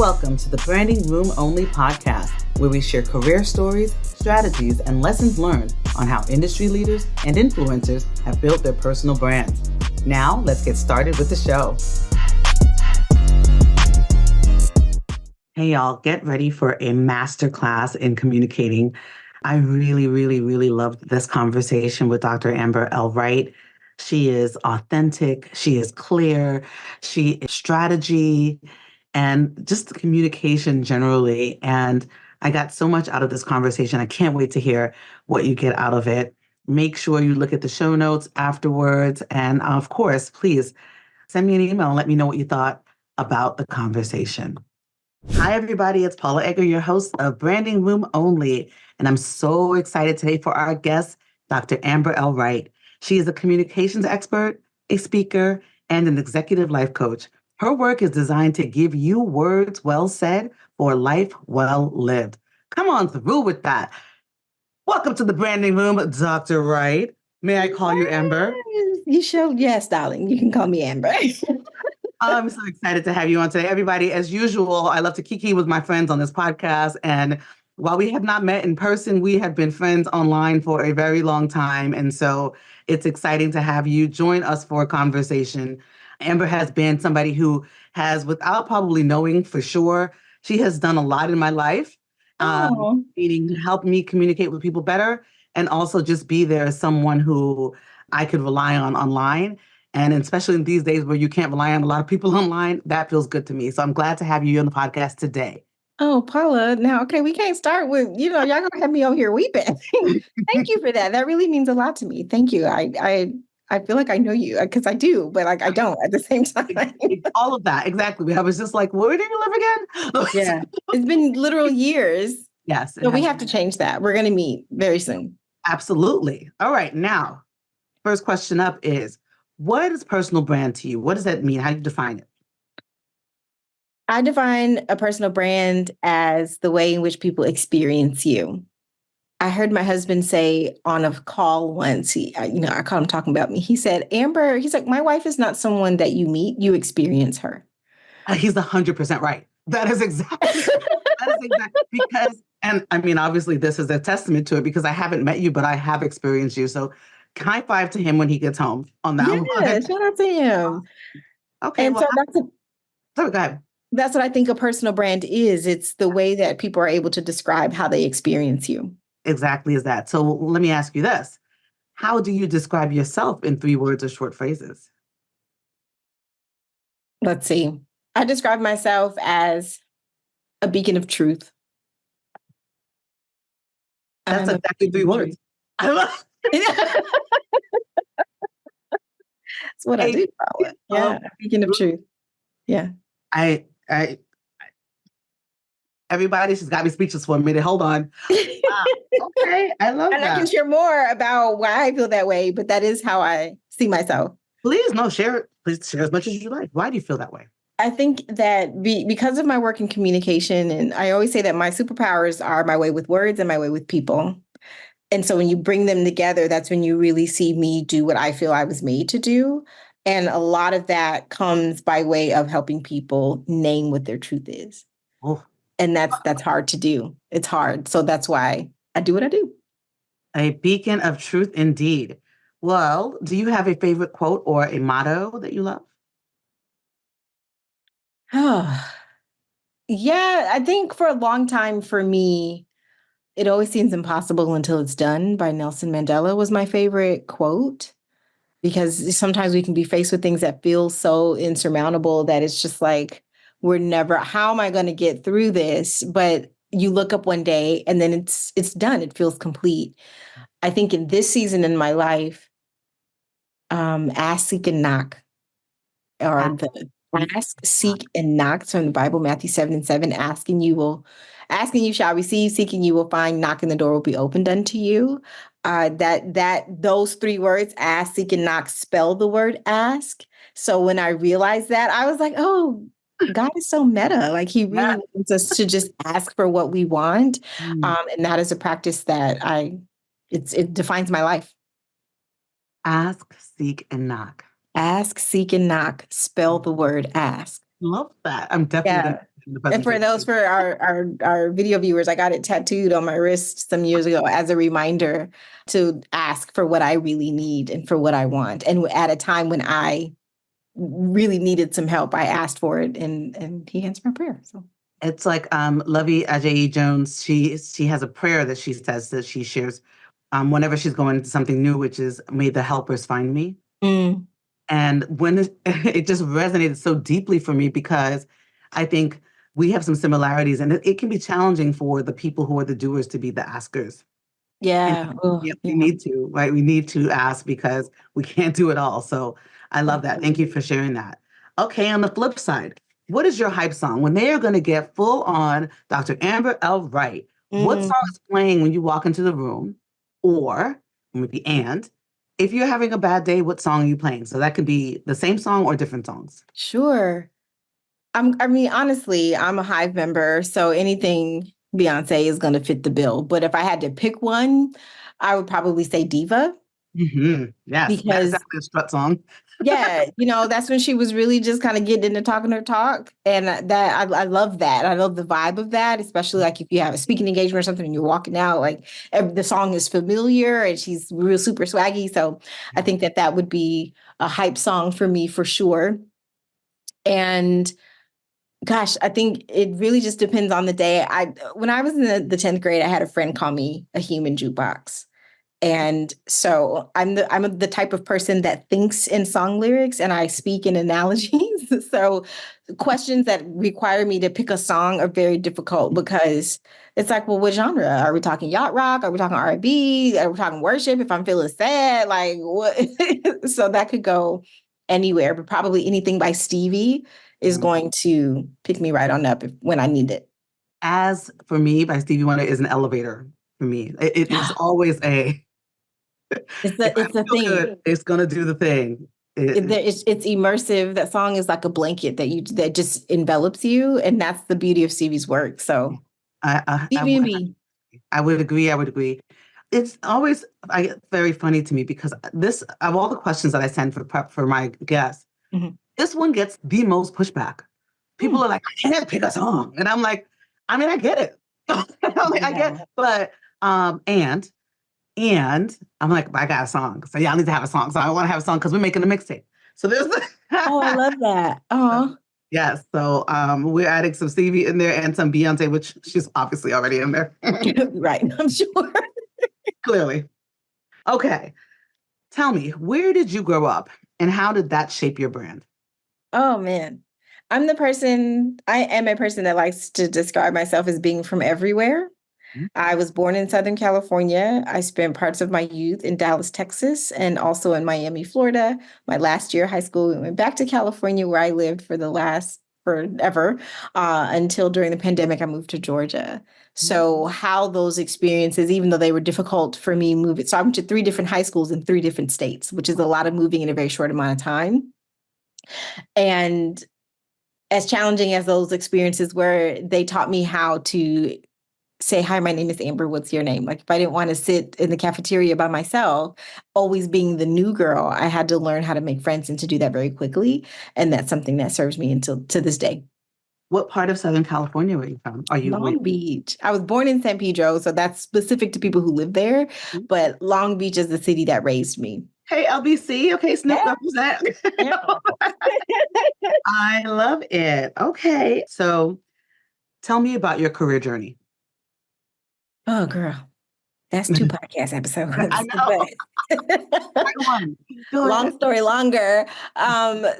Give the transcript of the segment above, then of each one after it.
Welcome to the Branding Room Only podcast, where we share career stories, strategies, and lessons learned on how industry leaders and influencers have built their personal brands. Now, let's get started with the show. Hey, y'all, get ready for a masterclass in communicating. I really loved this conversation with Dr. Amber L. Wright. She is authentic, she is clear, she is strategy, and just communication generally. And I got so much out of this conversation. I can't wait to hear what you get out of it. Make sure you look at the show notes afterwards. And of course, please send me an email and let me know what you thought about the conversation. Hi, everybody. It's Paula Egger, your host of Branding Room Only. And I'm so excited today for our guest, Dr. Amber L. Wright. She is a communications expert, a speaker, and an executive life coach. Her work is designed to give you words well said for life well lived. Come on through with that. Welcome to the Branding Room, Dr. Wright. May I call you Amber? You should. Yes, darling. You can call me Amber. I'm so excited to have you on today. Everybody, as usual, I love to kiki with my friends on this podcast. And while we have not met in person, we have been friends online for a very long time. And so it's exciting to have you join us for a conversation. Amber has been somebody who has, without probably knowing for sure, she has done a lot in my life, meaning help me communicate with people better and also just be there as someone who I could rely on online. And especially in these days where you can't rely on a lot of people online, that feels good to me. So I'm glad to have you on the podcast today. Oh, Paula. Now, okay, we can't start with, y'all gonna have me over here weeping. Thank you for that. That really means a lot to me. Thank you. I feel like I know you because I do, but like I don't at the same time. All of that. Exactly. I was just like, where did you live again? Yeah. It's been literal years. Yes. So we have to change that. We're going to meet very soon. Absolutely. All right. Now, first question up is, what is personal brand to you? What does that mean? How do you define it? I define a personal brand as the way in which people experience you. I heard my husband say on a call once, I caught him talking about me. He said, Amber, he's like, my wife is not someone that you meet, you experience her. He's 100% right. That is exactly because, and I mean, obviously this is a testament to it because I haven't met you, but I have experienced you. So high five to him when he gets home on that one. Yeah, shout out to him. Okay. And well, so go ahead. That's what I think a personal brand is. It's the way that people are able to describe how they experience you. Exactly is that. So let me ask you this. How do you describe yourself in 3 words or short phrases? Let's see. I describe myself as a beacon of truth. That's exactly 3 words. I love That's what I do call it. Yeah, beacon of truth. Yeah. Everybody, she's got me speechless for a minute. Hold on. Wow. Okay, I love and that. I can share more about why I feel that way, but that is how I see myself. Please, share it. Please share as much as you like. Why do you feel that way? I think that because of my work in communication, and I always say that my superpowers are my way with words and my way with people. And so when you bring them together, that's when you really see me do what I feel I was made to do. And a lot of that comes by way of helping people name what their truth is. Oh. And that's hard to do. It's hard. So that's why I do what I do. A beacon of truth indeed. Well, do you have a favorite quote or a motto that you love? Yeah, I think for a long time for me, it always seems impossible until it's done by Nelson Mandela was my favorite quote. Because sometimes we can be faced with things that feel so insurmountable that it's just like, how am I going to get through this? But you look up one day and then it's done. It feels complete. I think in this season in my life, ask, seek, and knock are the ask, seek, and knock. So in the Bible, Matthew 7:7, asking you shall receive, seeking you will find, knocking the door will be opened unto you. Those 3 words, ask, seek, and knock, spell the word ask. So when I realized that, I was like, oh, God is so meta. Like he really wants us to just ask for what we want. And that is a practice that it defines my life. Ask, seek, and knock. Ask, seek, and knock, spell the word ask. Love that. I'm definitely going to in the And for those, presentation. for our video viewers, I got it tattooed on my wrist some years ago as a reminder to ask for what I really need and for what I want. And at a time when I really needed some help, I asked for it, and he answered my prayer. So It's like Lovey Ajayi Jones. She has a prayer that she says that she shares whenever she's going into something new, which is "May the helpers find me." mm, And when it just resonated so deeply for me because I think we have some similarities, and it can be challenging for the people who are the doers to be the askers. And yeah, oh, yeah, we yeah. need to, right? We need to ask because we can't do it all. So I love that. Thank you for sharing that. Okay, on the flip side, what is your hype song? When they are going to get full on Dr. Amber L. Wright, what Mm, song is playing when you walk into the room? Or maybe if you're having a bad day, what song are you playing? So that could be the same song or different songs. sure. I mean, honestly, I'm a Hive member, so anything Beyonce is going to fit the bill. But if I had to pick one, I would probably say Diva Yes, that is because definitely a strut song. yeah, that's when she was really just kind of getting into talking her talk. And I love that. I love the vibe of that, especially like if you have a speaking engagement or something and you're walking out, like the song is familiar and she's real super swaggy. So I think that would be a hype song for me for sure. And gosh, I think it really just depends on the day. When I was in the 10th grade, I had a friend call me a human jukebox. And so I'm the type of person that thinks in song lyrics and I speak in analogies. So questions that require me to pick a song are very difficult because it's like, well, what genre? Are we talking yacht rock? Are we talking R&B? Are we talking worship? If I'm feeling sad, like what? So that could go anywhere, but probably anything by Stevie is going to pick me right on up when I need it. As for me, by Stevie Wonder is an elevator for me. It is always a if I It's a feel thing. good, it's gonna do the thing. It's immersive. That song is like a blanket that just envelops you, and that's the beauty of Stevie's work. So I, I, I, Stevie and would- B. I would agree. I would agree. It's always very funny to me because this of all the questions that I send for prep for my guests, Mhm. this one gets the most pushback. People Hmm. are like, I can't pick a song, and I'm like, I mean, I get it. I get, Yeah. but um, and And I'm like, I got a song. So y'all need to have a song. So I want to have a song because we're making a mixtape. So there's Oh, I love that. Oh, yes. So we're adding some Stevie in there and some Beyonce, which she's obviously already in there. right. I'm sure. Clearly. Okay. Tell me, where did you grow up and how did that shape your brand? Oh man. I am a person that likes to describe myself as being from everywhere. I was born in Southern California. I spent parts of my youth in Dallas, Texas, and also in Miami, Florida. My last year of high school, we went back to California where I lived for the last forever until during the pandemic, I moved to Georgia. So, how those experiences, even though they were difficult for me moving, so I went to three different high schools in three different states, which is a lot of moving in a very short amount of time. And as challenging as those experiences were, they taught me how to say, hi, my name is Amber. What's your name? Like if I didn't want to sit in the cafeteria by myself, always being the new girl, I had to learn how to make friends and to do that very quickly. And that's something that serves me until to this day. What part of Southern California were you from? Are you wait? Long Beach. I was born in San Pedro, so that's specific to people who live there. But Long Beach is the city that raised me. Hey, LBC. Okay, Snoop Yeah, represent. yeah. I love it. Okay. So tell me about your career journey. Oh, girl. That's two podcast I episodes. know. But Go on. Go long ahead. story longer.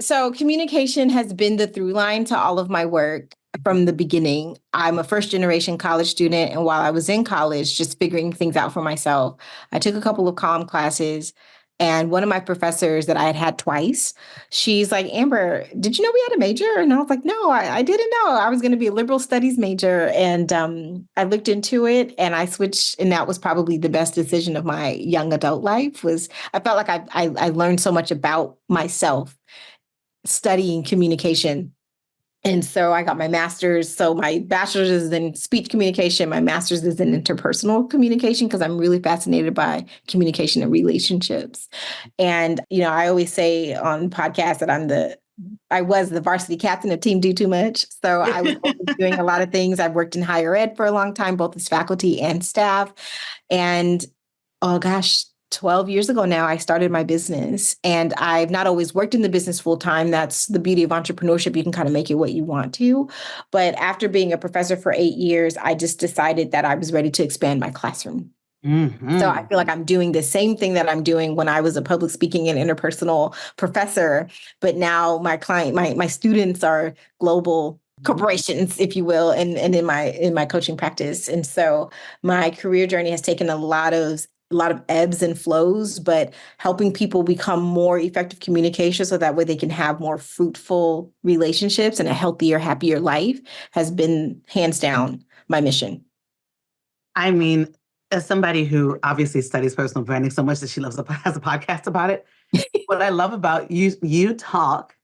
So communication has been the through line to all of my work from the beginning. I'm a first generation college student. And while I was in college, just figuring things out for myself, I took a couple of comm classes. And one of my professors that I had had twice, she's like, Amber, did you know we had a major? And I was like, no, I didn't know. I was going to be a liberal studies major. And I looked into it and I switched. And that was probably the best decision of my young adult life was I felt like I learned so much about myself studying communication. And so I got my master's. So my bachelor's is in speech communication. My master's is in interpersonal communication because I'm really fascinated by communication and relationships. And, I always say on podcasts that I'm the I was the varsity captain of Team Do Too Much. So I was always doing a lot of things. I've worked in higher ed for a long time, both as faculty and staff. And oh gosh, 12 years ago now, I started my business, and I've not always worked in the business full time. That's the beauty of entrepreneurship. You can kind of make it what you want to. But after being a professor for 8 years, I just decided that I was ready to expand my classroom. So I feel like I'm doing the same thing that I'm doing when I was a public speaking and interpersonal professor, but now my students are global corporations, if you will, and in my coaching practice. And so my career journey has taken a lot of ebbs and flows, but helping people become more effective communicators so that way they can have more fruitful relationships and a healthier, happier life has been hands down my mission. I mean, as somebody who obviously studies personal branding so much that she has a podcast about it, what I love about you talk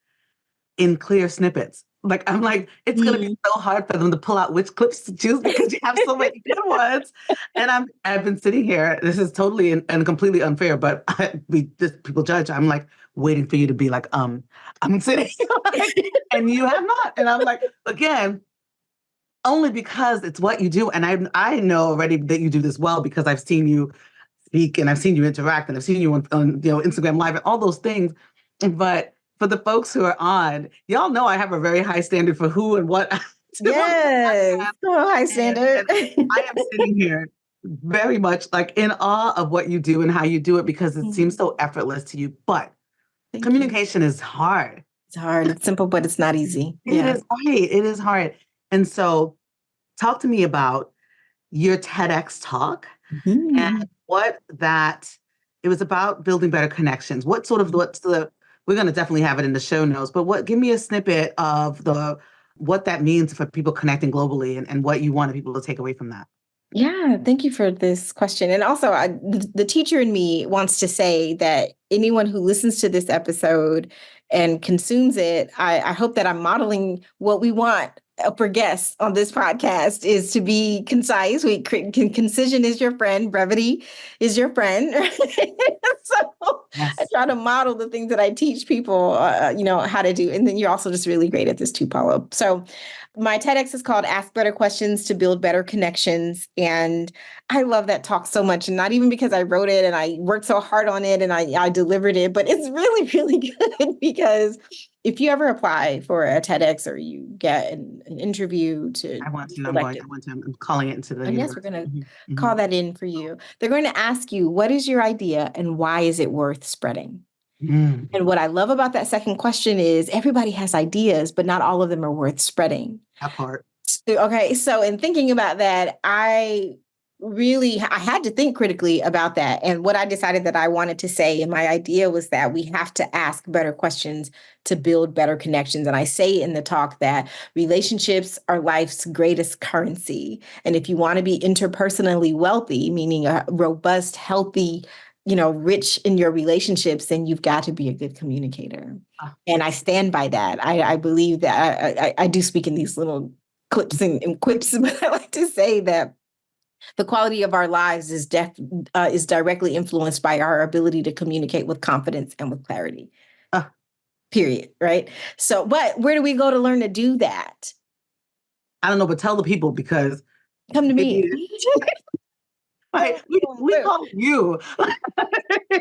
in clear snippets. Like, I'm like, it's going to be so hard for them to pull out which clips to choose because you have so many good ones. And I've been sitting here. This is totally and completely unfair, but people judge. I'm like waiting for you to be like, I'm sitting, and you have not. And I'm like, again, only because it's what you do. And I know already that you do this well because I've seen you speak and I've seen you interact and I've seen you on Instagram Live and all those things. But for the folks who are on, y'all know I have a very high standard for who and what. Yes, high standard. And I am sitting here very much like in awe of what you do and how you do it because it seems so effortless to you. But communication is hard. It's hard. It's simple, but it's not easy. It is right. It is hard. And so talk to me about your TEDx talk and it was about building better connections. We're going to definitely have it in the show notes, but give me a snippet of what that means for people connecting globally and what you wanted people to take away from that. Yeah, thank you for this question. And also, the teacher in me wants to say that anyone who listens to this episode and consumes it, I hope that I'm modeling what we want for guests on this podcast is to be concise. Concision is your friend. Brevity is your friend. So yes. I try to model the things that I teach people, how to do. And then you're also just really great at this too, Paulo. So my TEDx is called Ask Better Questions to Build Better Connections. And I love that talk so much. And not even because I wrote it and I worked so hard on it and I delivered it, but it's really, really good because if you ever apply for a TEDx or you get an interview I'm calling it into the universe. Yes, we're going to call that in for you. They're going to ask you, what is your idea and why is it worth spreading? And what I love about that second question is everybody has ideas, but not all of them are worth spreading. That part. Okay. So in thinking about that, I had to think critically about that. And what I decided that I wanted to say, and my idea was that we have to ask better questions to build better connections. And I say in the talk that relationships are life's greatest currency. And if you want to be interpersonally wealthy, meaning a robust, healthy, rich in your relationships, then you've got to be a good communicator. And I stand by that. I believe that I do speak in these little clips and quips, but I like to say that the quality of our lives is directly influenced by our ability to communicate with confidence and with clarity. Period. Right. So, but where do we go to learn to do that? I don't know, but tell the people because come to me. Right. We call you.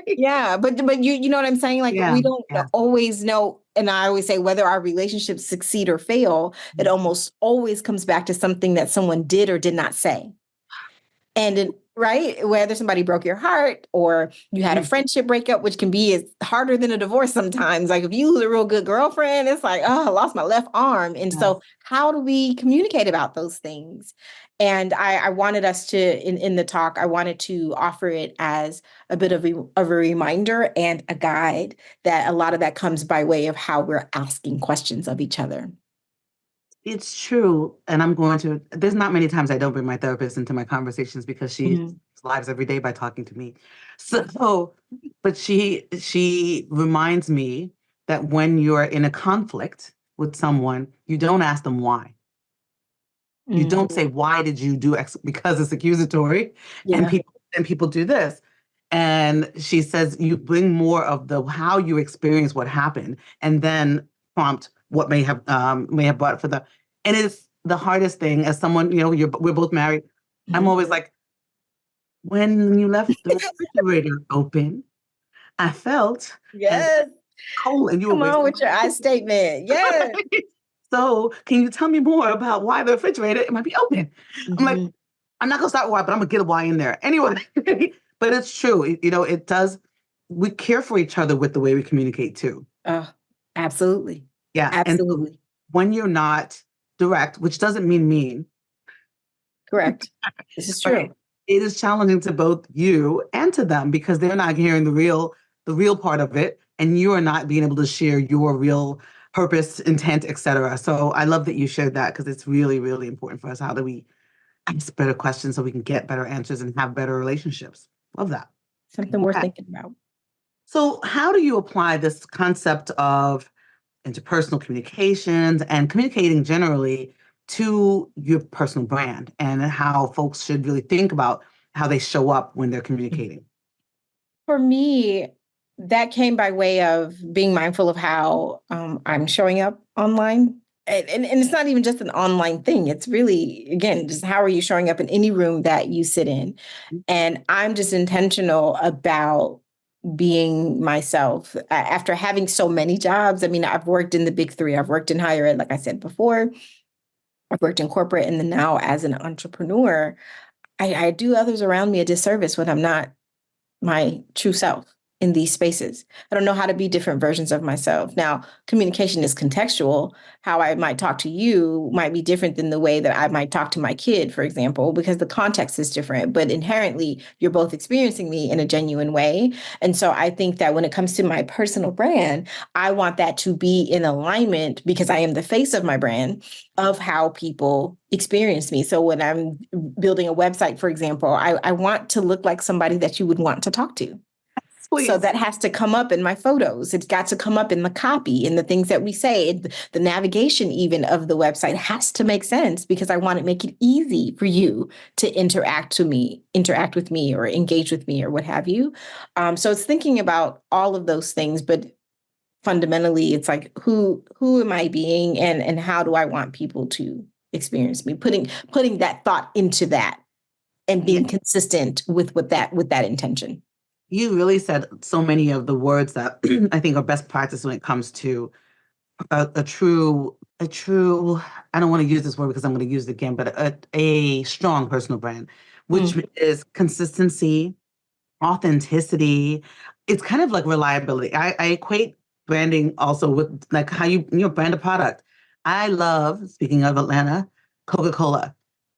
Yeah, but you know what I'm saying? Like we don't always know. And I always say whether our relationships succeed or fail, it almost always comes back to something that someone did or did not say. And right, whether somebody broke your heart or you had a friendship breakup, which can be harder than a divorce sometimes. Like if you lose a real good girlfriend, it's like, oh, I lost my left arm. And so how do we communicate about those things? And I wanted us to, in the talk, I wanted to offer it as a bit of a reminder and a guide that a lot of that comes by way of how we're asking questions of each other. It's true. And there's not many times I don't bring my therapist into my conversations because she lives every day by talking to me. So, but she reminds me that when you're in a conflict with someone, you don't ask them why. You don't say, why did you do X? Because it's accusatory and people do this. And she says, you bring more of how you experience what happened and then prompt, what may have brought for them. And it's the hardest thing as someone, we're both married. I'm always like, when you left the refrigerator open, I felt as Yes. cold and you were Come on wasting with your I statement. Yes. my So can you tell me more about why the refrigerator it might be open? I'm like, I'm not gonna start why, but I'm gonna get a why in there. Anyway, but it's true. It does, we care for each other with the way we communicate too. Oh, absolutely. Yeah. And so Absolutely. when you're not direct, which doesn't mean mean, Correct. This is right? true. It is challenging to both you and to them because they're not hearing the real part of it, and you are not being able to share your real purpose, intent, etc. So I love that you shared that because it's really, really important for us. How do we ask better questions so we can get better answers and have better relationships? Love that. Something worth Okay. thinking about. So how do you apply this concept of interpersonal communications and communicating generally to your personal brand and how folks should really think about how they show up when they're communicating? For me, that came by way of being mindful of how I'm showing up online. And it's not even just an online thing. It's really, again, just how are you showing up in any room that you sit in? And I'm just intentional about being myself. After having so many jobs, I mean, I've worked in the big three. I've worked in higher ed, like I said before. I've worked in corporate, and then now as an entrepreneur, I do others around me a disservice when I'm not my true self in these spaces. I don't know how to be different versions of myself. Now, communication is contextual. How I might talk to you might be different than the way that I might talk to my kid, for example, because the context is different. But inherently, you're both experiencing me in a genuine way. And so I think that when it comes to my personal brand, I want that to be in alignment because I am the face of my brand of how people experience me. So when I'm building a website, for example, I want to look like somebody that you would want to talk to. Please. So that has to come up in my photos. It's got to come up in the copy, in the things that we say. The navigation even of the website has to make sense because I want to make it easy for you to interact with me or engage with me or what have you. So it's thinking about all of those things, but fundamentally it's like who am I being and how do I want people to experience me? Putting that thought into that and being consistent with that intention. You really said so many of the words that I think are best practice when it comes to a true, I don't want to use this word because I'm going to use it again, but a strong personal brand, which is consistency, authenticity. It's kind of like reliability. I equate branding also with like how you brand a product. I love, speaking of Atlanta, Coca-Cola.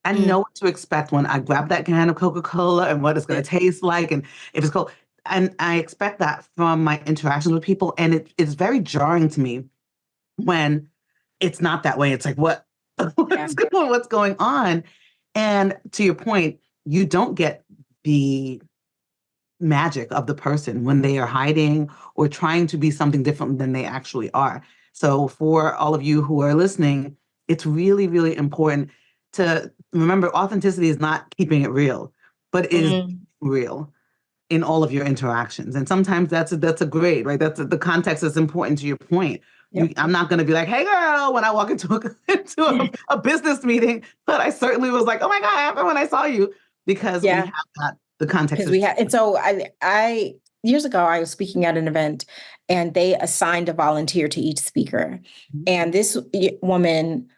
I know what to expect when I grab that can of Coca-Cola and what it's going to taste like, and if it's cold. And I expect that from my interactions with people, and it's very jarring to me when it's not that way. It's like, what's going on? And to your point, you don't get the magic of the person when they are hiding or trying to be something different than they actually are. So for all of you who are listening, it's really, really important to remember authenticity is not keeping it real, but it is real in all of your interactions. And sometimes that's a grade, right? The context is important to your point. Yep. I'm not going to be like, hey, girl, when I walk into a business meeting, but I certainly was like, oh my God, what happened when I saw you? Because we have that, the context. Because we had, and so I years ago, I was speaking at an event and they assigned a volunteer to each speaker. And this woman,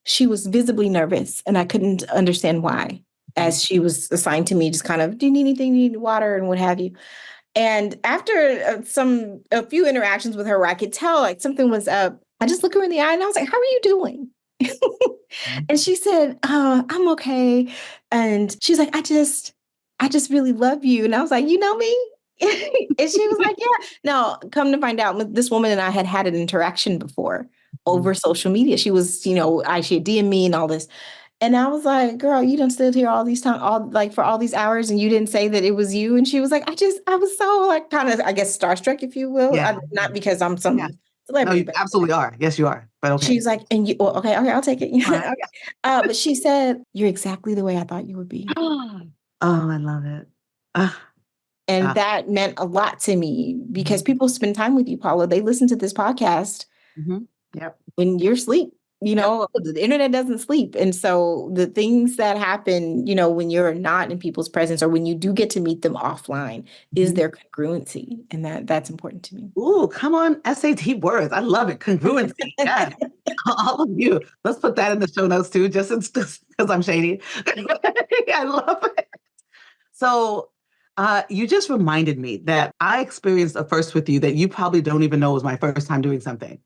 she was visibly nervous and I couldn't understand why. As she was assigned to me, just kind of, do you need anything? Do you need water and what have you? And after a few interactions with her where I could tell like something was up, I just looked her in the eye and I was like, how are you doing? And she said, oh, I'm okay. And she's like, I just really love you. And I was like, you know me? And she was like, yeah. Now, come to find out, this woman and I had an interaction before over social media. She was, she had DM'd me and all this. And I was like, girl, you done stood here all these time, for all these hours, and you didn't say that it was you. And she was like, I was so like kind of, I guess, starstruck, if you will. Not because I'm some celebrity. No, you absolutely are. Yes, you are. But okay. She's like, and you, well, okay, I'll take it. Okay. But she said, you're exactly the way I thought you would be. Oh, I love it. And that meant a lot to me because people spend time with you, Paula. They listen to this podcast Yep. when you're asleep. You Yep. know, the internet doesn't sleep. And so the things that happen, you know, when you're not in people's presence or when you do get to meet them offline, is there congruency? And that's important to me. Ooh, come on, SAT words. I love it. Congruency. Yes. All of you. Let's put that in the show notes too, just because I'm shady. I love it. So you just reminded me that I experienced a first with you that you probably don't even know was my first time doing something.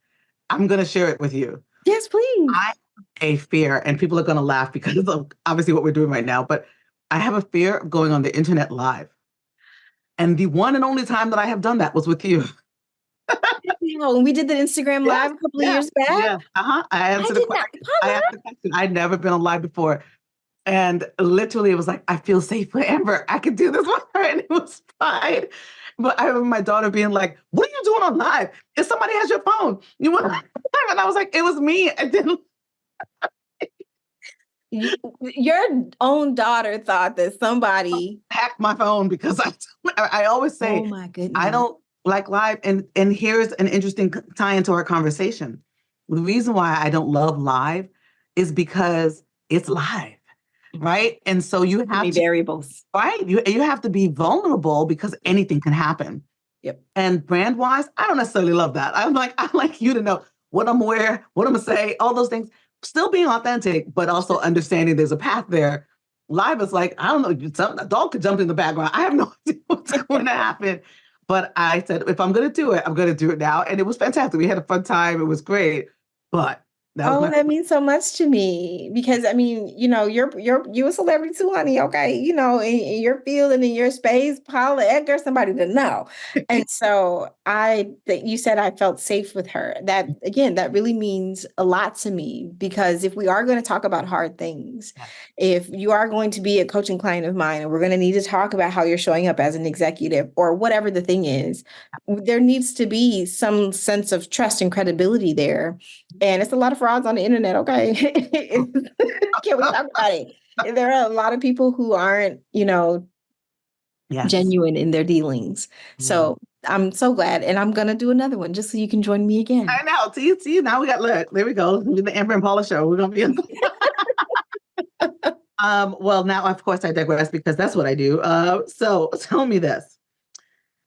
I'm going to share it with you. Yes, please. I have a fear, and people are going to laugh because of obviously what we're doing right now, but I have a fear of going on the internet live. And the one and only time that I have done that was with you. When we did the Instagram live a couple of years back. Yeah. I answered the question. I asked the question. I'd never been on live before. And literally it was like, I feel safe with Amber. I could do this with her. And it was fine. But I remember my daughter being like, what are you doing on live? If somebody has your phone, you want and I was like, it was me. I didn't. Your own daughter thought that somebody hacked my phone because I always say, oh my goodness, I don't like live. And here's an interesting tie into our conversation. The reason why I don't love live is because it's live. Right. And so you have to variables, right? You have to be vulnerable because anything can happen. Yep. And brand wise, I don't necessarily love that. I like you to know what I'm aware, what I'm gonna say, all those things. Still being authentic, but also understanding there's a path there. Live is like, I don't know, a dog could jump in the background. I have no idea what's going to happen. But I said, if I'm going to do it, I'm going to do it now. And it was fantastic. We had a fun time. It was great. But that means so much to me because I mean, you know, you're a celebrity too, honey. Okay, you know, in your field and in your space, Paula Edgar, somebody to know. And so you said I felt safe with her. That again, that really means a lot to me because if we are going to talk about hard things, if you are going to be a coaching client of mine, and we're going to need to talk about how you're showing up as an executive or whatever the thing is, there needs to be some sense of trust and credibility there. And it's a lot of frauds on the internet, okay? Can we talk about it? There are a lot of people who aren't, you know, genuine in their dealings. So I'm so glad. And I'm going to do another one just so you can join me again. I know. See, now we got, look, there we go. The Amber and Paula show. We're going to be in. Well, now, of course, I digress because that's what I do. So tell me this.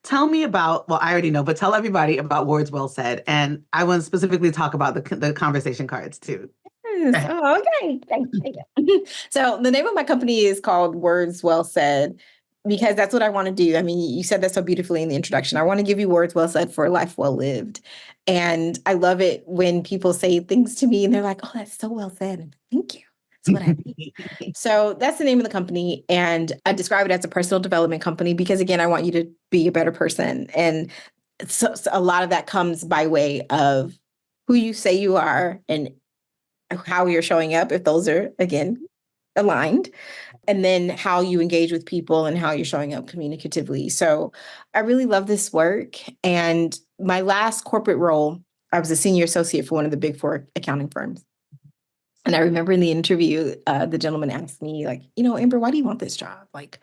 Tell me about, well, I already know, but tell everybody about Words Well Said. And I want to specifically talk about the conversation cards too. Yes. Oh, okay. Thank you. So the name of my company is called Words Well Said because that's what I want to do. I mean, you said that so beautifully in the introduction. I want to give you words well said for a life well lived. And I love it when people say things to me and they're like, oh, that's so well said. And thank you. That's what I mean. So that's the name of the company. And I describe it as a personal development company because, again, I want you to be a better person. And so a lot of that comes by way of who you say you are and how you're showing up, if those are, again, aligned, and then how you engage with people and how you're showing up communicatively. So I really love this work. And my last corporate role, I was a senior associate for one of the big four accounting firms. And I remember in the interview, the gentleman asked me, like, you know, Amber, why do you want this job? Like,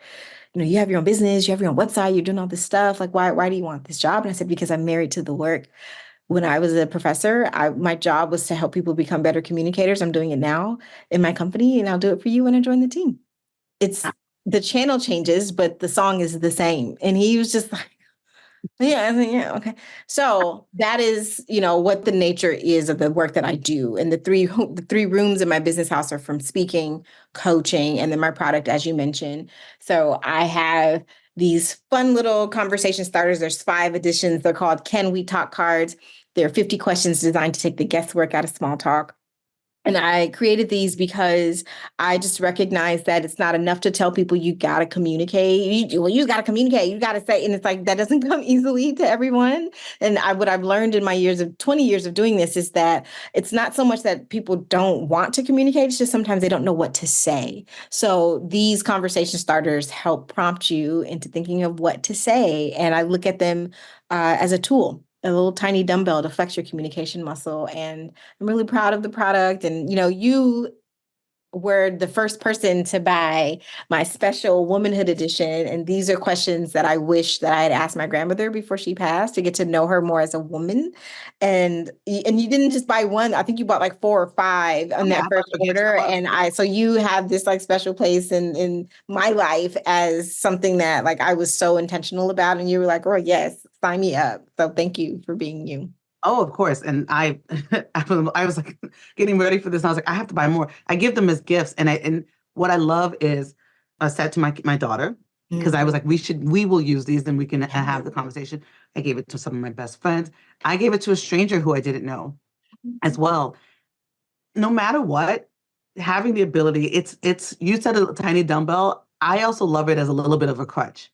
you know, you have your own business, you have your own website, you're doing all this stuff. Like, why do you want this job? And I said, because I'm married to the work. When I was a professor, my job was to help people become better communicators. I'm doing it now in my company, and I'll do it for you when I join the team. It's the channel changes, but the song is the same. And he was just like, yeah, I think, yeah, okay. So that is, you know, what the nature is of the work that I do. And the three rooms in my business house are from speaking, coaching, and then my product, as you mentioned. So I have these fun little conversation starters. There's 5 editions. They're called Can We Talk cards. There are 50 questions designed to take the guesswork out of small talk. And I created these because I just recognize that it's not enough to tell people you got to communicate. You got to communicate. You got to say, and it's like, that doesn't come easily to everyone. And what I've learned in my 20 years of doing this is that it's not so much that people don't want to communicate. It's just sometimes they don't know what to say. So these conversation starters help prompt you into thinking of what to say. And I look at them as a tool, a little tiny dumbbell to flex your communication muscle. And I'm really proud of the product. And, you know, were the first person to buy my special womanhood edition. And these are questions that I wish that I had asked my grandmother before she passed to get to know her more as a woman. And you didn't just buy one. I think you bought like 4 or 5 on Yeah, that I'm about first to get order. some up. And so you have this like special place in my life as something that like I was so intentional about. And you were like, oh yes, sign me up. So thank you for being you. Oh, of course. And I was like getting ready for this. And I was like, I have to buy more. I give them as gifts. And what I love is I said to my daughter, because I was like, we will use these, then we can have the conversation. I gave it to some of my best friends. I gave it to a stranger who I didn't know as well. No matter what, having the ability, it's you said a tiny dumbbell. I also love it as a little bit of a crutch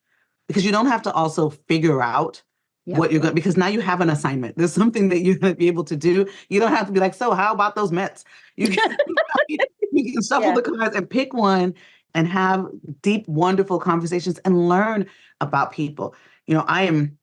because you don't have to also figure out what Yep. you're going because now you have an assignment. There's something that you're going to be able to do. You don't have to be like, so how about those Mets? You can, you can shuffle Yeah. the cards and pick one and have deep, wonderful conversations and learn about people. I am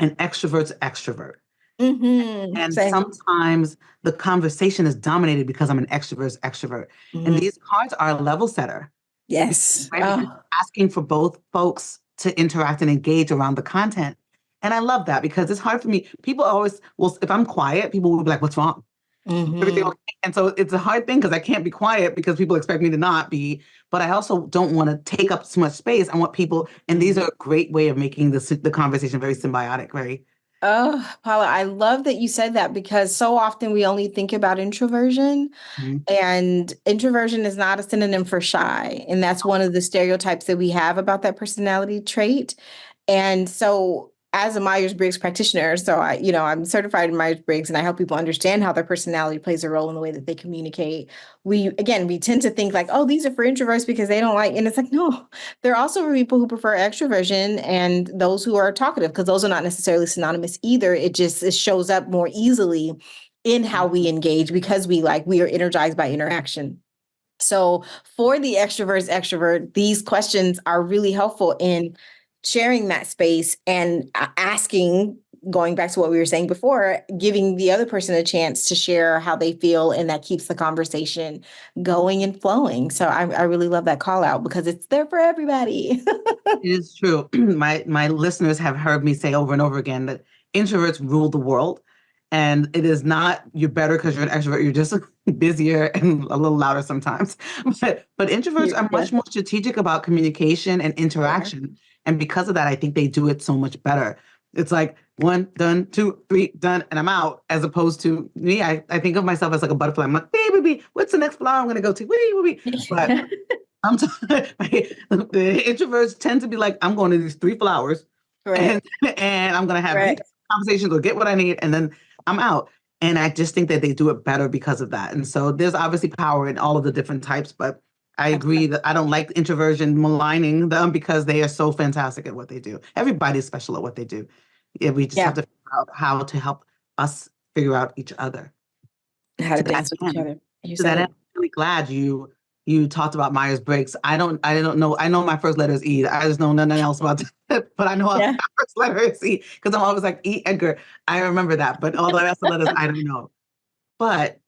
an extrovert's extrovert. And Same. sometimes the conversation is dominated because I'm an extrovert's extrovert. And Mhm. these cards are a level setter, Yes. right? Because Oh, you're asking for both folks to interact and engage around the content. And I love that because it's hard for me. People always, well, if I'm quiet, people will be like, what's wrong? Everything mhm. okay? And so it's a hard thing because I can't be quiet because people expect me to not be. But I also don't want to take up so much space. I want people, and these are a great way of making the conversation very symbiotic, very. Oh, Paula, I love that you said that because so often we only think about introversion, Mhm. and introversion is not a synonym for shy. And that's one of the stereotypes that we have about that personality trait. And so as a Myers-Briggs practitioner, so I'm certified in Myers-Briggs and I help people understand how their personality plays a role in the way that they communicate. We tend to think like, oh, these are for introverts because they don't like, and it's like, no, they're also for people who prefer extroversion and those who are talkative, because those are not necessarily synonymous either. It shows up more easily in how we engage because we are energized by interaction. So for the extrovert, these questions are really helpful in sharing that space and asking, going back to what we were saying before, giving the other person a chance to share how they feel. And that keeps the conversation going and flowing. So I really love that call out because it's there for everybody. It is true. My listeners have heard me say over and over again that introverts rule the world. And it is not you're better because you're an extrovert. You're just busier and a little louder sometimes. But introverts are Yeah. much more strategic about communication and Yeah. interaction. And because of that, I think they do it so much better. It's like 1, done, 2, 3, done, and I'm out. As opposed to me, I think of myself as like a butterfly. I'm like, baby, what's the next flower I'm going to go to? Wee, wee, wee. But I'm the introverts tend to be like, I'm going to these 3 flowers and Correct. and I'm gonna have these Correct. conversations or get what I need, and then I'm out. And I just think that they do it better because of that. And so there's obviously power in all of the different types, but I agree that I don't like introversion maligning them because they are so fantastic at what they do. Everybody's special at what they do. Yeah, we just have Yeah. to figure out how to help us figure out each other. How to To that dance with each end, other. You to said that end, it. I'm really glad you talked about Myers-Briggs. I don't know. I know my first letter is E. I just know nothing else about that. But I know my Yeah. first letter is E because I'm always like E. Edgar. I remember that. But all the rest of the letters, I don't know. But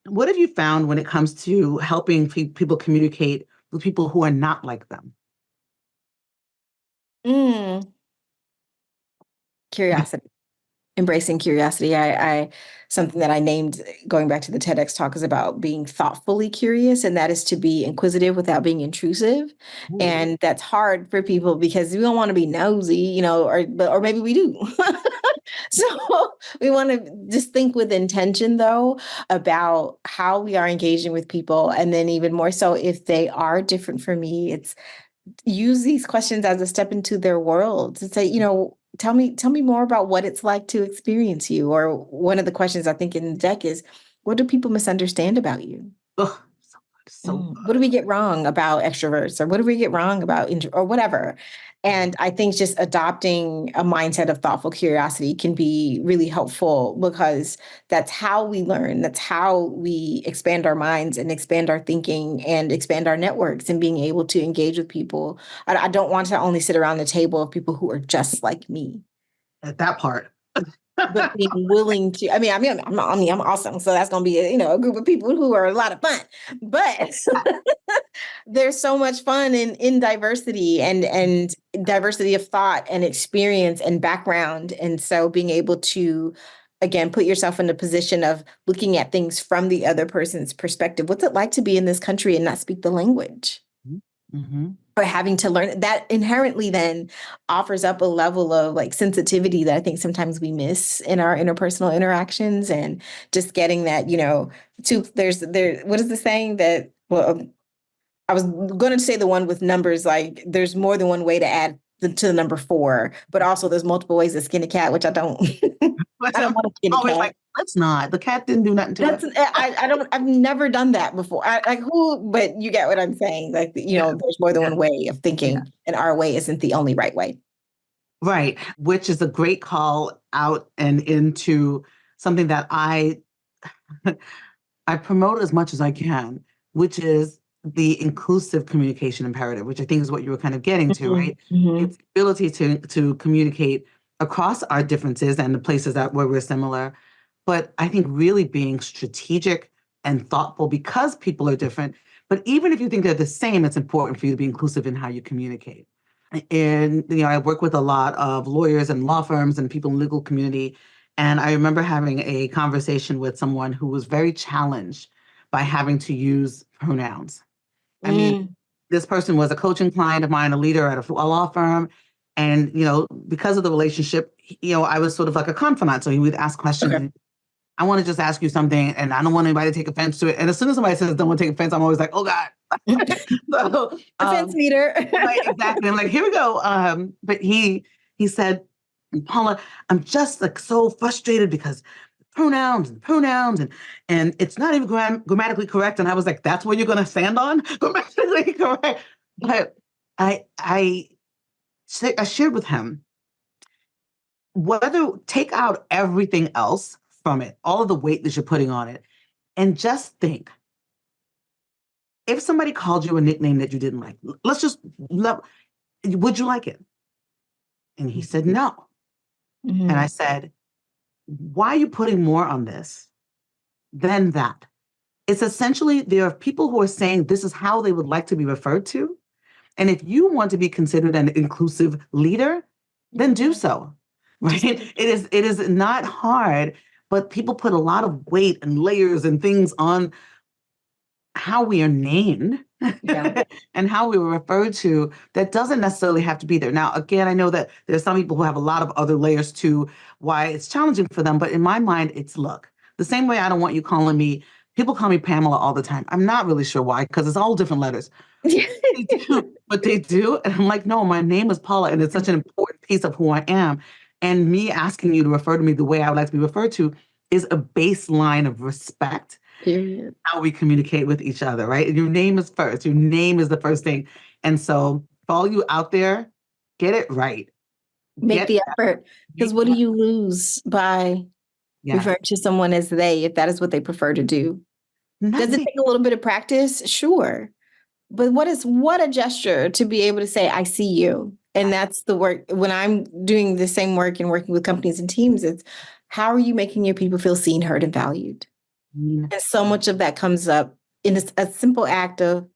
what have you found when it comes to helping people communicate with people who are not like them? Mm, curiosity. Embracing curiosity. I something that I named going back to the TEDx talk is about being thoughtfully curious, and that is to be inquisitive without being intrusive. Ooh. And that's hard for people because we don't want to be nosy, or maybe we do. So we want to just think with intention though about how we are engaging with people. And then even more so if they are different from me, it's use these questions as a step into their world to say, tell me more about what it's like to experience you. Or one of the questions I think in the deck is, what do people misunderstand about you? Ugh, so good, so What do we get wrong about extroverts, or what do we get wrong about or whatever? good. And I think just adopting a mindset of thoughtful curiosity can be really helpful because that's how we learn. That's how we expand our minds and expand our thinking and expand our networks and being able to engage with people. I don't want to only sit around the table of people who are just like me. At that part. but being willing to, I'm awesome. So that's going to be, a group of people who are a lot of fun, but there's so much fun in diversity and diversity of thought and experience and background. And so being able to, again, put yourself in the position of looking at things from the other person's perspective. What's it like to be in this country and not speak the language? Mm-hmm. Or having to learn that inherently then offers up a level of like sensitivity that I think sometimes we miss in our interpersonal interactions, and just getting that, what is the saying that, well, I was going to say the one with numbers, like there's more than one way to add to the number 4, but also there's multiple ways to skin a cat, which I don't, I don't want to skin a Always cat. like, let's not. The cat didn't do nothing to That's us. I've never done that before. But you get what I'm saying. Like, Yeah. there's more than Yeah. one way of Yeah. thinking, and our way isn't the only right way. Right. Which is a great call out and into something that I promote as much as I can, which is the inclusive communication imperative, which I think is what you were kind of getting to, right? Mm-hmm. It's the ability to communicate across our differences and the places where we're similar. But I think really being strategic and thoughtful because people are different. But even if you think they're the same, it's important for you to be inclusive in how you communicate. And I work with a lot of lawyers and law firms and people in the legal community. And I remember having a conversation with someone who was very challenged by having to use pronouns. I mean, this person was a coaching client of mine, a leader at a law firm. And, because of the relationship, I was sort of like a confidant. So he would ask questions. Okay. I want to just ask you something, and I don't want anybody to take offense to it. And as soon as somebody says don't want to take offense, I'm always like, oh God. So, Offense meter. right, exactly. I'm like, here we go. But he said, Paula, I'm just like so frustrated because pronouns and it's not even grammatically correct. And I was like, that's what you're going to stand on? Grammatically correct. But I shared with him, take out everything else from it, all of the weight that you're putting on it, and just think, if somebody called you a nickname that you didn't like, would you like it? And he said, no. Mm-hmm. And I said, why are you putting more on this than that? It's essentially, there are people who are saying this is how they would like to be referred to. And if you want to be considered an inclusive leader, then do so. Right? It is not hard, but people put a lot of weight and layers and things on how we are named. Yeah. And how we were referred to that doesn't necessarily have to be there. Now, again, I know that there's some people who have a lot of other layers to why it's challenging for them, but in my mind, it's look, the same way I don't want you calling me, people call me Pamela all the time. I'm not really sure why, because it's all different letters. But they do. And I'm like, no, my name is Paula, and it's such an important piece of who I am. And me asking you to refer to me the way I would like to be referred to is a baseline of respect. Period. How we communicate with each other, right? Your name is first. Your name is the first thing. And so for all you out there, get it right. Make the effort. Because what do you lose by referring to someone as they, if that is what they prefer to do? Nothing. Does it take a little bit of practice? Sure. But what a gesture to be able to say, I see you. And that's the work. When I'm doing the same work and working with companies and teams, it's how are you making your people feel seen, heard, and valued? And so much of that comes up in a simple act of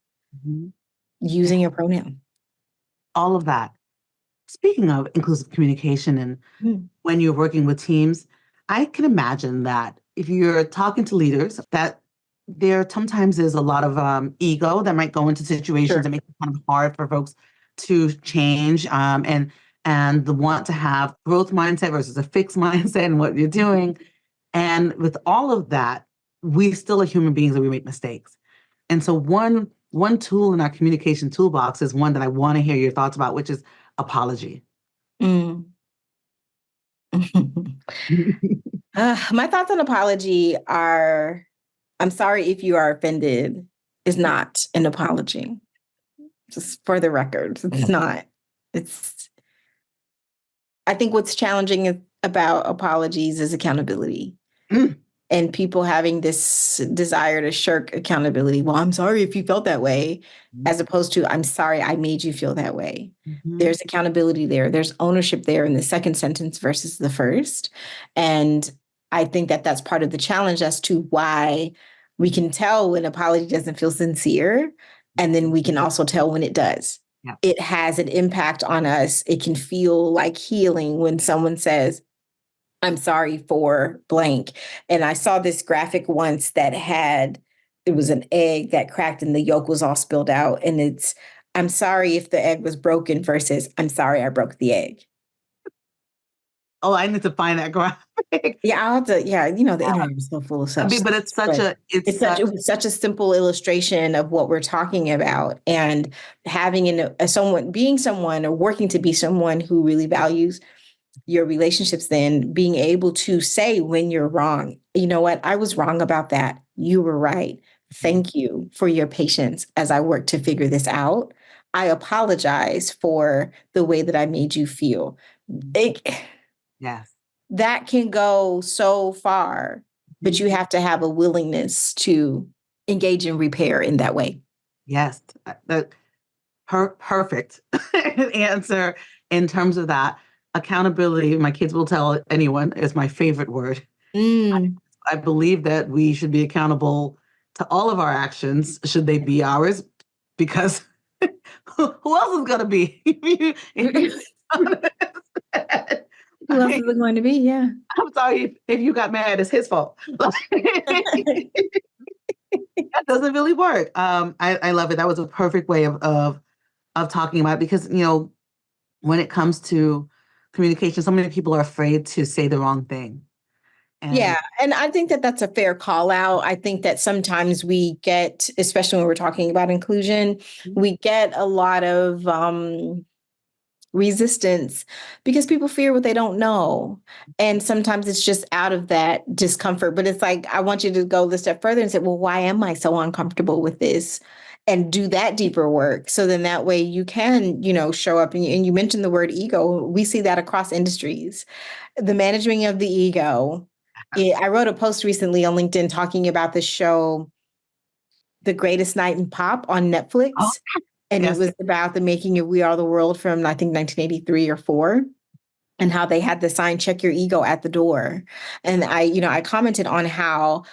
using your pronoun. All of that. Speaking of inclusive communication and when you're working with teams, I can imagine that if you're talking to leaders, that there sometimes is a lot of ego that might go into situations that make it kind of hard for folks to change and the want to have growth mindset versus a fixed mindset in what you're doing. And with all of that, we still are human beings and we make mistakes. And so one tool in our communication toolbox is one that I want to hear your thoughts about, which is apology. My thoughts on apology are, I'm sorry if you are offended, is not an apology. Just for the record, it's not. I think what's challenging about apologies is accountability. and people having this desire to shirk accountability. Well, I'm sorry if you felt that way, as opposed to, I'm sorry I made you feel that way. Mm-hmm. There's accountability there. There's ownership there in the second sentence versus the first. And I think that that's part of the challenge as to why we can tell when apology doesn't feel sincere. And then we can also tell when it does. Yeah. It has an impact on us. It can feel like healing when someone says, I'm sorry for blank. And I saw this graphic once that it was an egg that cracked and the yolk was all spilled out. And it's, I'm sorry if the egg was broken versus I'm sorry I broke the egg. Oh, I need to find that graphic. Yeah, I'll have to, the internet is so full of such. But it's such a, it was such a simple illustration of what we're talking about. And having being someone or working to be someone who really values your relationships, then being able to say when you're wrong, you know what, I was wrong about that. You were right. Thank you for your patience as I work to figure this out. I apologize for the way that I made you feel. Yes. That can go so far, but you have to have a willingness to engage in repair in that way. Yes. Perfect answer in terms of that. Accountability, my kids will tell anyone, is my favorite word. I believe that we should be accountable to all of our actions, should they be ours, because who else is going to be? Who else is it going to be? Yeah. I'm sorry if you got mad, it's his fault. That doesn't really work. I love it. That was a perfect way of talking about it, because, when it comes to communication, so many people are afraid to say the wrong thing. And I think that that's a fair call out. I think that sometimes we get, especially when we're talking about inclusion, we get a lot of resistance because people fear what they don't know. And sometimes it's just out of that discomfort. But it's like, I want you to go the step further and say, well, why am I so uncomfortable with this? And do that deeper work. So then that way you can, show up. And you mentioned the word ego. We see that across industries. The managing of the ego. I wrote a post recently on LinkedIn talking about the show, The Greatest Night in Pop on Netflix. Oh. And It was about the making of We Are the World from, I think, 1983 or 4, and how they had the sign, check your ego at the door. And I commented on how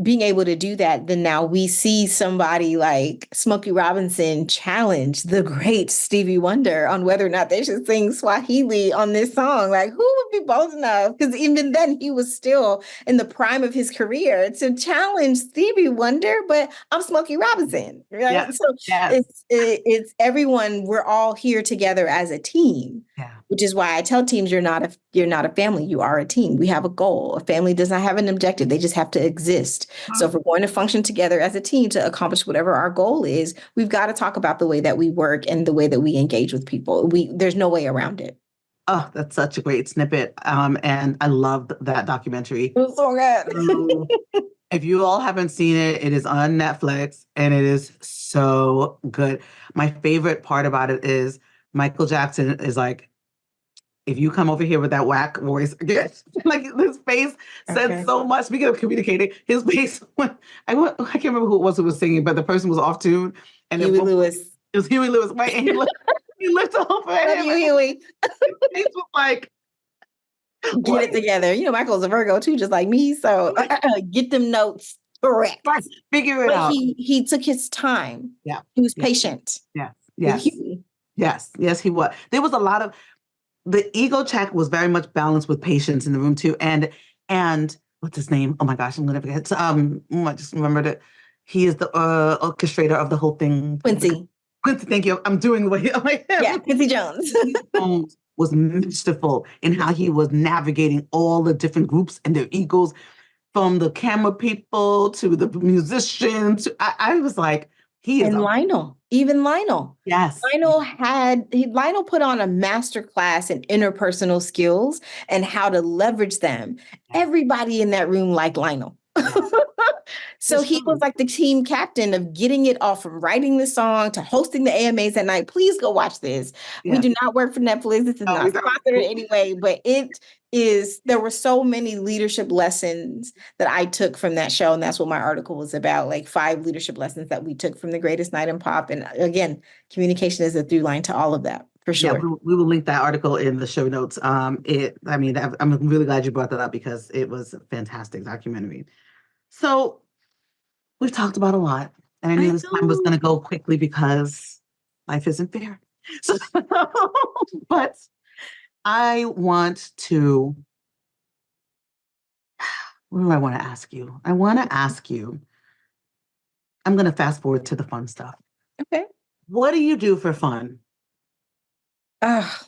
being able to do that, then now we see somebody like Smokey Robinson challenge the great Stevie Wonder on whether or not they should sing Swahili on this song. Like, who would be bold enough? Because even then he was still in the prime of his career to challenge Stevie Wonder, but I'm Smokey Robinson, right? Yeah. So it's everyone, we're all here together as a team. Yeah. Which is why I tell teams you're not a family, you are a team. We have a goal. A family does not have an objective. They just have to exist. So if we're going to function together as a team to accomplish whatever our goal is, we've got to talk about the way that we work and the way that we engage with people. There's no way around it. Oh, that's such a great snippet. And I loved that documentary. It was so good. If you all haven't seen it, it is on Netflix and it is so good. My favorite part about it is Michael Jackson is like, if you come over here with that whack voice again, like his face said so much. Speaking of communicating, his face, I can't remember who it was who was singing, but the person was off tune. And Huey Lewis. It was Huey Lewis, right? And he looked over at him. Huey. His face was like, get it together. Michael's a Virgo too, just like me. So get them notes correct. Right. Figure it out. He took his time. Yeah. He was patient. Yeah. Yes. Yes, he was. There was a lot of, the ego check was very much balanced with patience in the room too. And what's his name? Oh my gosh, I'm going to forget. I just remembered it. He is the orchestrator of the whole thing. Quincy, thank you. I'm doing the way I'm like him. Yeah, Quincy Jones. Was masterful in how he was navigating all the different groups and their egos, from the camera people to the musicians. I was like, Lionel. Even Lionel. Yes. Lionel put on a masterclass in interpersonal skills and how to leverage them. Everybody in that room liked Lionel. So he was like the team captain of getting it off, from writing the song to hosting the AMAs at night. Please go watch this. Yeah. We do not work for Netflix. This is not sponsored anyway, but it is there were so many leadership lessons that I took from that show. And that's what my article was about, like 5 leadership lessons that we took from The Greatest Night in Pop. And again, communication is a through line to all of that, for Yeah, sure. we will link that article in the show notes. I'm really glad you brought that up because it was a fantastic documentary. So we've talked about a lot, and I knew I this time was going know. to go quickly because life isn't fair. So, but I want to, what do I want to ask you? I want to ask you, I'm going to fast forward to the fun stuff. Okay. What do you do for fun? Ah,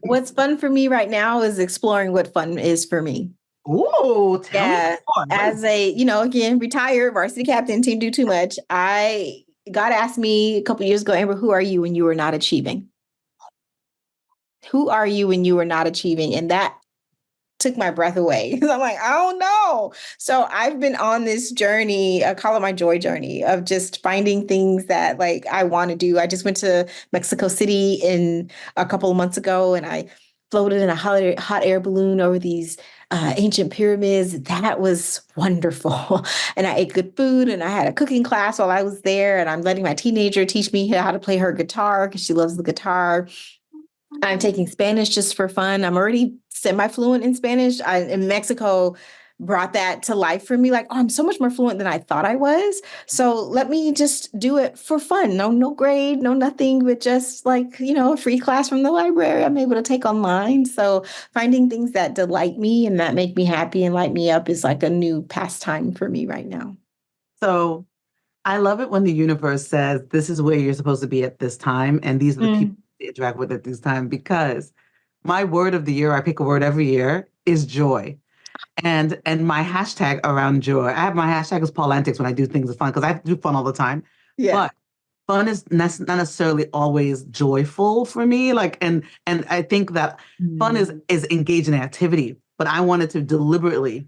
what's fun for me right now is exploring what fun is for me. Ooh, tell me Yeah. more. As a, again, retired varsity captain, team do too much. God asked me a couple years ago, Amber, who are you when you are not achieving? Who are you when you are not achieving? And that took my breath away. I'm like, I don't know. So I've been on this journey, I call it my joy journey, of just finding things that like I want to do. I just went to Mexico City in a couple of months ago, and I floated in a hot air balloon over these ancient pyramids. That was wonderful. And I ate good food, and I had a cooking class while I was there. And I'm letting my teenager teach me how to play her guitar because she loves the guitar. I'm taking Spanish just for fun. I'm already semi-fluent in Spanish. In Mexico brought that to life for me. Like, oh, I'm so much more fluent than I thought I was. So let me just do it for fun. No grade, no nothing, but just like, a free class from the library I'm able to take online. So finding things that delight me and that make me happy and light me up is like a new pastime for me right now. So I love it when the universe says, this is where you're supposed to be at this time, and these are the people to interact with at this time, because my word of the year, I pick a word every year, is joy. And my hashtag around joy, I have my hashtag is Paul Antics when I do things of fun, because I do fun all the time. Yeah. But fun is not necessarily always joyful for me. And I think that fun is engaged in activity, but I wanted to deliberately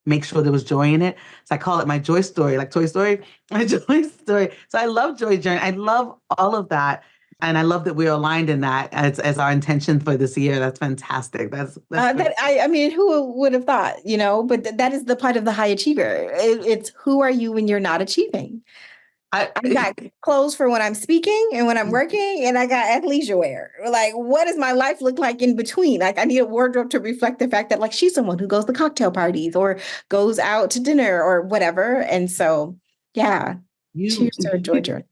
make sure there was joy in it. So I call it my joy story, like Toy Story, my joy story. So I love Joy Journey. I love all of that. And I love that we're aligned in that as our intention for this year. That's fantastic. That's that I mean, who would have thought, but that is the part of the high achiever. It's who are you when you're not achieving? I got clothes for when I'm speaking and when I'm working, and I got athleisure wear. Like, what does my life look like in between? Like, I need a wardrobe to reflect the fact that, like, she's someone who goes to cocktail parties or goes out to dinner or whatever. And so, yeah, cheers to Georgia.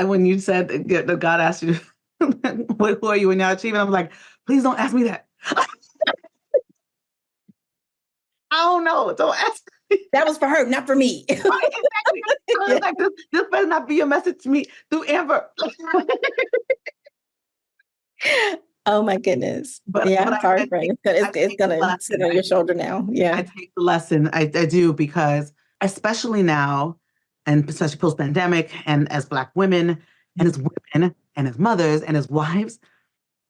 When you said that God asked you, who are you when you're not achieving? I was like, please don't ask me that. I don't know. Don't ask me. That was for her, not for me. Right, exactly. I was like, this better not be a message to me through Amber. Oh my goodness. Yeah, sorry, friend. It's gonna sit on your shoulder now. Yeah. I take the lesson. I do, because especially now, and especially post-pandemic, and as Black women, and as women, and as mothers, and as wives,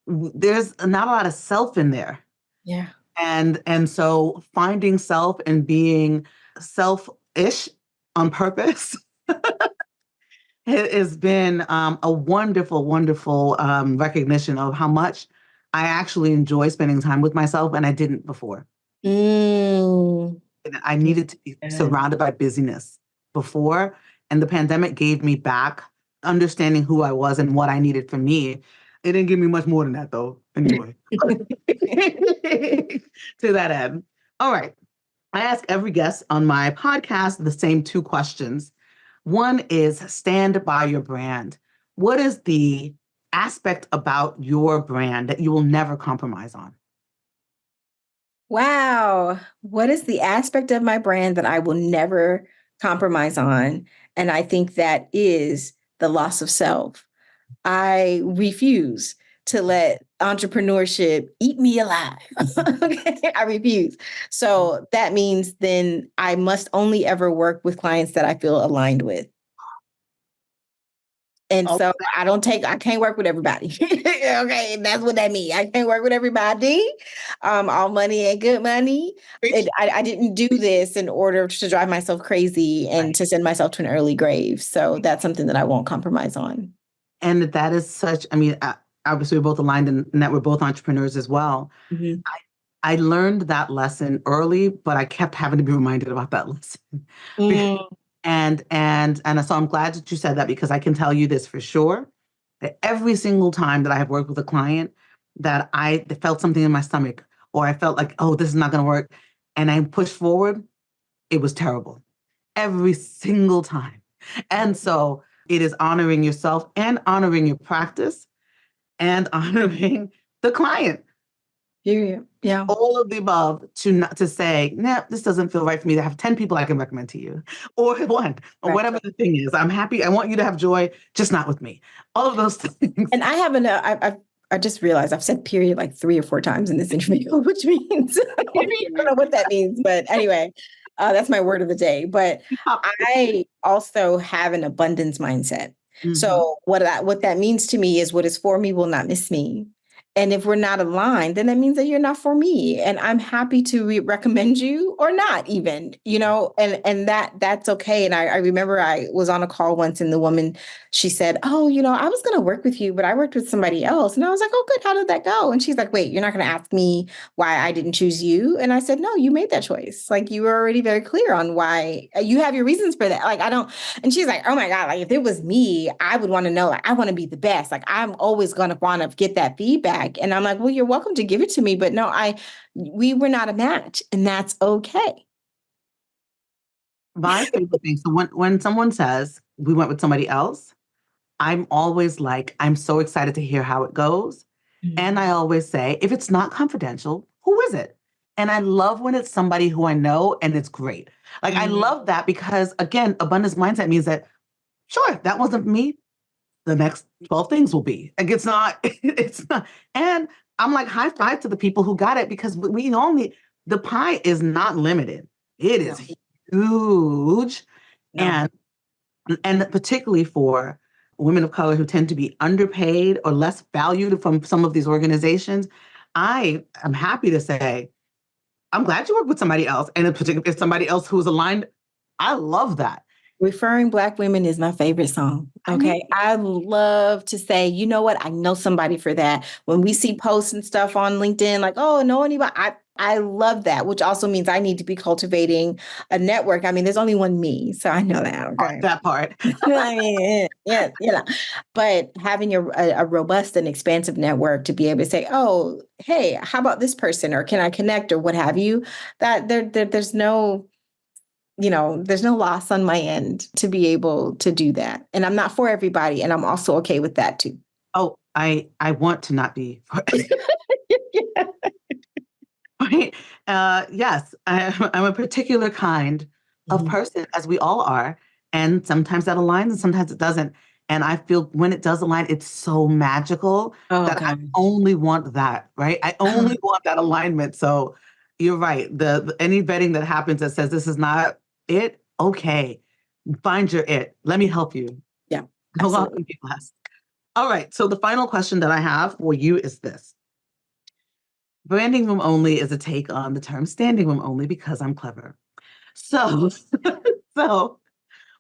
there's not a lot of self in there. Yeah. And so finding self and being selfish on purpose has been a wonderful, wonderful recognition of how much I actually enjoy spending time with myself, and I didn't before. Mm. And I needed to be surrounded by busyness before, and the pandemic gave me back understanding who I was and what I needed for me. It didn't give me much more than that, though. Anyway, to that end. All right. I ask every guest on my podcast the same 2 questions. One is stand by your brand. What is the aspect about your brand that you will never compromise on? Wow. What is the aspect of my brand that I will never compromise on? And I think that is the loss of self. I refuse to let entrepreneurship eat me alive. Okay, I refuse. So that means then I must only ever work with clients that I feel aligned with. And so I can't work with everybody. Okay, that's what that means. I can't work with everybody. All money ain't good money. I didn't do this in order to drive myself crazy and to send myself to an early grave. So that's something that I won't compromise on. And that is such, obviously we're both aligned in that we're both entrepreneurs as well. Mhm. I learned that lesson early, but I kept having to be reminded about that lesson. Mm. And so I'm glad that you said that, because I can tell you this for sure, that every single time that I have worked with a client that I felt something in my stomach, or I felt like, oh, this is not going to work, and I pushed forward, it was terrible every single time. And so it is honoring yourself and honoring your practice and honoring the client, Period. Yeah. all of the above, to not to say, nah, this doesn't feel right for me, to have 10 people I can recommend to you, or one, or Right. whatever the thing is. I'm happy. I want you to have joy, just not with me. All of those things. And I haven't, I just realized I've said period like 3 or 4 times in this interview, which means, I don't know what that means, but anyway, that's my word of the day. But I also have an abundance mindset. Mhm. So what that means to me is what is for me will not miss me. And if we're not aligned, then that means that you're not for me. And I'm happy to recommend you, or not even, and that's okay. And I remember I was on a call once, and the woman, she said, oh, I was going to work with you, but I worked with somebody else. And I was like, oh, good. How did that go? And she's like, wait, you're not going to ask me why I didn't choose you? And I said, no, you made that choice. Like, you were already very clear on why. You have your reasons for that. Like, I don't. And she's like, oh my God, like if it was me, I would want to know, like, I want to be the best. Like, I'm always going to want to get that feedback. And I'm like, well, you're welcome to give it to me. But no, we were not a match, and that's okay. My favorite thing. So when someone says we went with somebody else, I'm always like, I'm so excited to hear how it goes. And I always say, if it's not confidential, who is it? And I love when it's somebody who I know and it's great. Like, I love that, because again, abundance mindset means that, sure, that wasn't me. The next 12 things will be. Like, it's not, it's not. And I'm like, high five to the people who got it, because the pie is not limited. It No, is huge. no. And particularly for women of color who tend to be underpaid or less valued from some of these organizations, I am happy to say, I'm glad you worked with somebody else, and in particular, if somebody else who's aligned. I love that. Referring Black women is my favorite song. I mean, Okay. I love to say, you know what? I know somebody for that. When we see posts and stuff on LinkedIn, like, oh, know anybody? I love that, which also means I need to be cultivating a network. I mean, there's only one me, so I know that. Okay. that part. I mean, yeah, but having a robust and expansive network to be able to say, oh, hey, how about this person? Or can I connect, or what have you? That there's no, there's no loss on my end to be able to do that. And I'm not for everybody. And I'm also okay with that too. Oh, I want to not be. Yeah. Right? Yes, I'm a particular kind of Mhm. person, as we all are. And sometimes that aligns and sometimes it doesn't. And I feel when it does align, it's so magical Oh, that I gosh. only want that, right? I only want that alignment. So you're right. Any vetting that happens that says this is not it, okay. Find your it. Let me help you. Yeah, Go off absolutely. and be blessed. All right. So the final question that I have for you is this. Branding room only is a take on the term standing room only, because I'm clever. So, so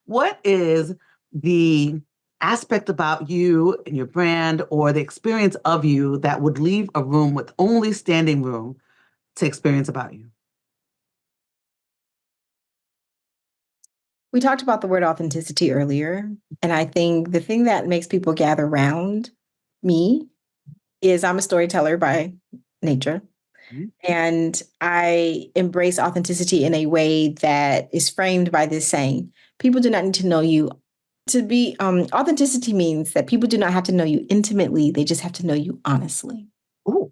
what is the aspect about you and your brand, or the experience of you, that would leave a room with only standing room to experience about you? We talked about the word authenticity earlier. And I think the thing that makes people gather around me is I'm a storyteller by nature. Mhm. And I embrace authenticity in a way that is framed by this saying: people do not need to know you to be, authenticity means that people do not have to know you intimately, they just have to know you honestly. Ooh.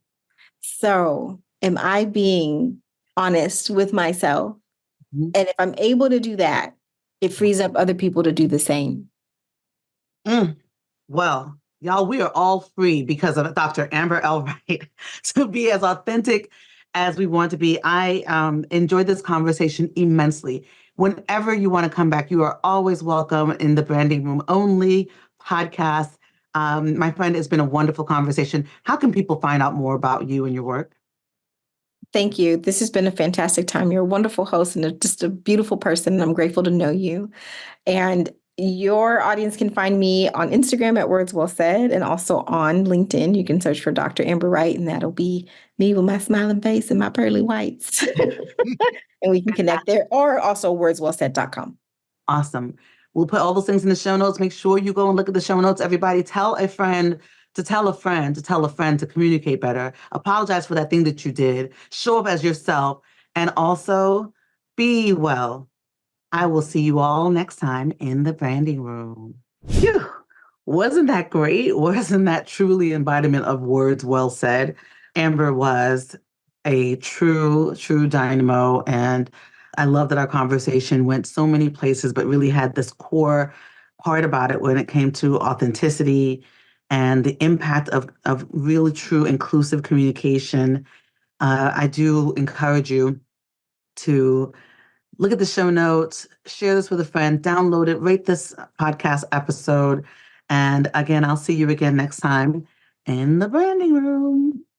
So, am I being honest with myself? Mhm. And if I'm able to do that, it frees up other people to do the same. Mm. Well, y'all, we are all free because of Dr. Amber L. Wright to be as authentic as we want to be. I enjoyed this conversation immensely. Whenever you want to come back, you are always welcome in the Branding Room Only podcast. My friend, it's been a wonderful conversation. How can people find out more about you and your work? Thank you. This has been a fantastic time. You're a wonderful host and just a beautiful person. And I'm grateful to know you. And Your audience can find me on Instagram at Words Well Said and also on LinkedIn. You can search for Dr. Amber Wright, and that'll be me with my smiling face and my pearly whites. And we can connect there, or also wordswellsaid.com. Awesome. We'll put all those things in the show notes. Make sure you go and look at the show notes. Everybody, tell a friend to tell a friend to tell a friend to communicate better. Apologize for that thing that you did. Show up as yourself. And also be well. I will see you all next time in the branding room. Phew. Wasn't that great? Wasn't that truly embodiment of words well said? Amber was a true, true dynamo. And I love that our conversation went so many places, but really had this core part about it when it came to authenticity and the impact of really true inclusive communication. I do encourage you to look at the show notes, share this with a friend, download it, rate this podcast episode. And again, I'll see you again next time in the branding room.